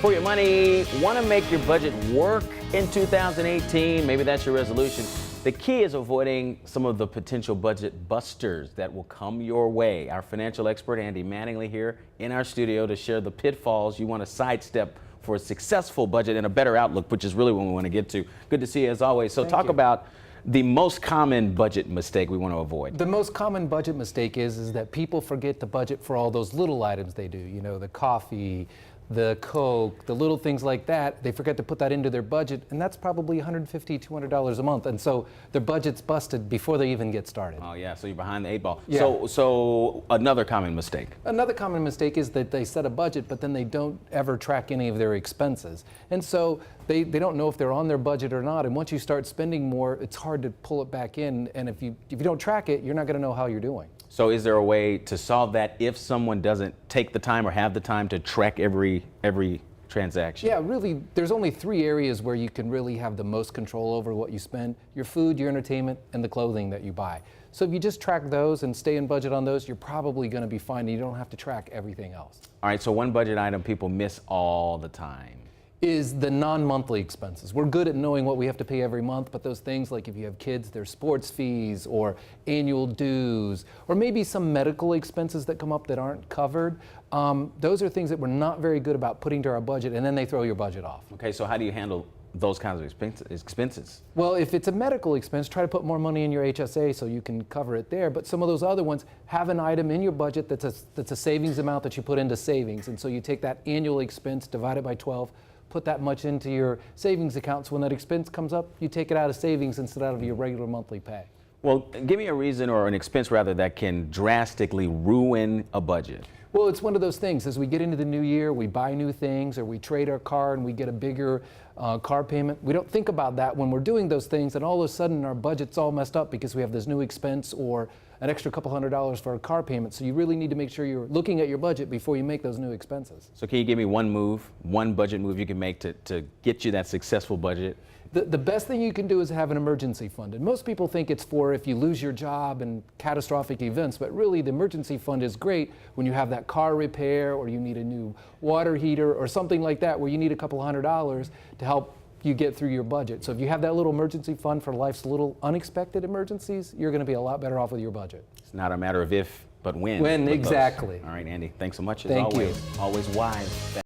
For your money, want to make your budget work in 2018? Maybe that's your resolution. The key is avoiding some of the potential budget busters that will come your way. Our financial expert, Andy Mattingly, here in our studio to share the pitfalls you want to sidestep for a successful budget and a better outlook, which is really what we want to get to. Good to see you as always. So talk about the most common budget mistake we want to avoid. The most common budget mistake is that people forget to budget for all those little items they do. You know, the coffee, the Coke, the little things like that. They forget to put that into their budget, and that's probably $150, $200 a month. And so their budget's busted before they even get started. Oh yeah, so you're behind the eight ball. Yeah. So another common mistake. Another common mistake is that they set a budget, but then they don't ever track any of their expenses. And so they don't know if they're on their budget or not. And once you start spending more, it's hard to pull it back in. And if you don't track it, you're not going to know how you're doing. So is there a way to solve that if someone doesn't take the time or have the time to track every transaction? Yeah, really, there's only three areas where you can really have the most control over what you spend: your food, your entertainment, and the clothing that you buy. So if you just track those and stay in budget on those, you're probably going to be fine, and you don't have to track everything else. All right, so one budget item people miss all the time Is the non-monthly expenses. We're good at knowing what we have to pay every month, but those things like if you have kids, their sports fees or annual dues, or maybe some medical expenses that come up that aren't covered, those are things that we're not very good about putting to our budget, and then they throw your budget off. Okay, so how do you handle those kinds of expenses? Well, if it's a medical expense, try to put more money in your HSA so you can cover it there. But some of those other ones, have an item in your budget that's a savings amount that you put into savings. And so you take that annual expense, divide it by 12, put that much into your savings account, so when that expense comes up, you take it out of savings instead of your regular monthly pay. Well, give me a reason, or an expense rather, that can drastically ruin a budget. Well, it's one of those things. As we get into the new year, we buy new things, or we trade our car and we get a bigger car payment. We don't think about that when we're doing those things, and all of a sudden our budget's all messed up because we have this new expense or an extra couple $100s for a car payment. So you really need to make sure you're looking at your budget before you make those new expenses. So can you give me one budget move you can make to get you that successful budget? The best thing you can do is have an emergency fund. And most people think it's for if you lose your job and catastrophic events, but really the emergency fund is great when you have that car repair or you need a new water heater or something like that where you need a couple $100s to help you get through your budget. So if you have that little emergency fund for life's little unexpected emergencies, you're going to be a lot better off with your budget. It's not a matter of if, but when. When, exactly. All right, Andy, thanks so much. Thank you. Always wise.